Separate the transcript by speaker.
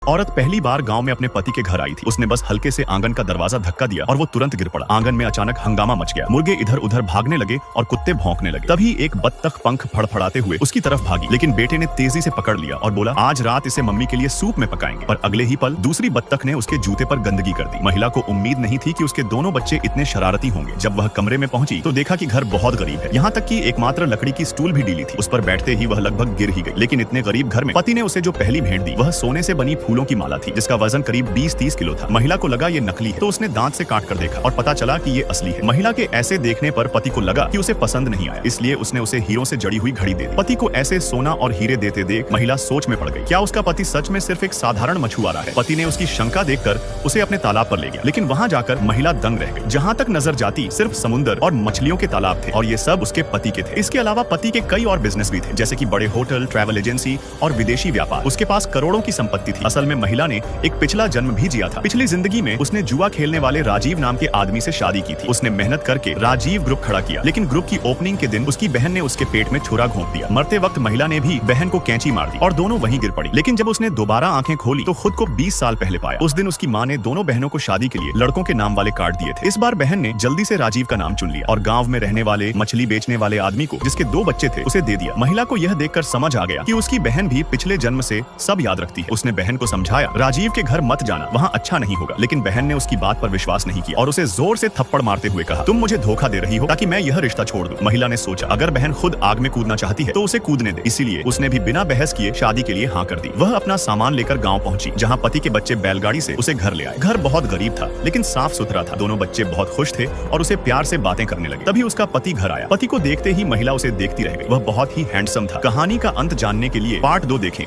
Speaker 1: औरत पहली बार गांव में अपने पति के घर आई थी। उसने बस हल्के से आंगन का दरवाजा धक्का दिया और वो तुरंत गिर पड़ा। आंगन में अचानक हंगामा मच गया। मुर्गे इधर उधर भागने लगे और कुत्ते भौंकने लगे। तभी एक बत्तख पंख फड़फड़ाते हुए उसकी तरफ भागी, लेकिन बेटे ने तेजी से पकड़ लिया और बोला, आज रात इसे मम्मी के लिए सूप में पकाएंगे। पर अगले ही पल दूसरी बत्तख ने उसके जूते पर गंदगी कर दी। महिला को उम्मीद नहीं थी कि उसके दोनों बच्चे इतने शरारती होंगे। जब वह कमरे में पहुंची तो देखा कि घर बहुत गरीब है। यहाँ तक कि एकमात्र लकड़ी की स्टूल भी डीली थी। उस पर बैठते ही वह लगभग गिर ही गई। लेकिन इतने गरीब घर में पति ने उसे जो पहली भेंट दी वह सोने से बनी फूलों की माला थी, जिसका वजन करीब 20-30 किलो था। महिला को लगा ये नकली है, तो उसने दांत से काट कर देखा और पता चला कि ये असली है। महिला के ऐसे देखने पर पति को लगा कि उसे पसंद नहीं आया, इसलिए उसने उसे हीरों से जड़ी हुई घड़ी दे दी। पति को ऐसे सोना और हीरे देते देख महिला सोच में पड़ गई। क्या उसका पति सच में सिर्फ एक साधारण मछुआरा है? पति ने उसकी शंका देखकर उसे अपने तालाब पर ले गया, लेकिन वहाँ जाकर महिला दंग रह गई। जहाँ तक नजर जाती सिर्फ समुद्र और मछलियों के तालाब थे, और ये सब उसके पति के थे। इसके अलावा पति के कई और बिजनेस भी थे, जैसे कि बड़े होटल, ट्रैवल एजेंसी और विदेशी व्यापार। उसके पास करोड़ों की संपत्ति थी। असल में महिला ने एक पिछला जन्म भी जिया था। पिछली जिंदगी में उसने जुआ खेलने वाले राजीव नाम के आदमी से शादी की थी। उसने मेहनत करके राजीव ग्रुप खड़ा किया, लेकिन ग्रुप की ओपनिंग के दिन उसकी बहन ने उसके पेट में छुरा घोंप दिया। मरते वक्त महिला ने भी बहन को कैंची मार दी और दोनों वहीं गिर पड़ी। लेकिन जब उसने दोबारा आंखें खोली तो खुद को 20 साल पहले पाया। उस दिन उसकी माँ ने दोनों बहनों को शादी के लिए लड़कों के नाम वाले कार्ड दिए थे। इस बार बहन ने जल्दी से राजीव का नाम चुन लिया और गाँव में रहने वाले मछली बेचने वाले आदमी को, जिसके 2 बच्चे थे, उसे दे दिया। महिला को यह देखकर समझ आ गया कि उसकी बहन भी पिछले जन्म से सब याद रखती है। उसने बहन को समझाया, राजीव के घर मत जाना, वहाँ अच्छा नहीं होगा। लेकिन बहन ने उसकी बात पर विश्वास नहीं किया और उसे जोर से थप्पड़ मारते हुए कहा, तुम मुझे धोखा दे रही हो ताकि मैं यह रिश्ता छोड़ दूं। महिला ने सोचा, अगर बहन खुद आग में कूदना चाहती है तो उसे कूदने दे। इसीलिए उसने भी बिना बहस किए शादी के लिए हाँ कर दी। वह अपना सामान लेकर गाँव पहुंची, जहाँ पति के बच्चे बैलगाड़ी से उसे घर ले आए। घर बहुत गरीब था, लेकिन साफ सुथरा था। दोनों बच्चे बहुत खुश थे और उसे प्यार से बातें करने लगे। तभी उसका पति घर आया। पति को देखते ही महिला उसे देखती रह गई। वह बहुत ही हैंडसम था। कहानी का अंत जानने के लिए पार्ट 2 देखें।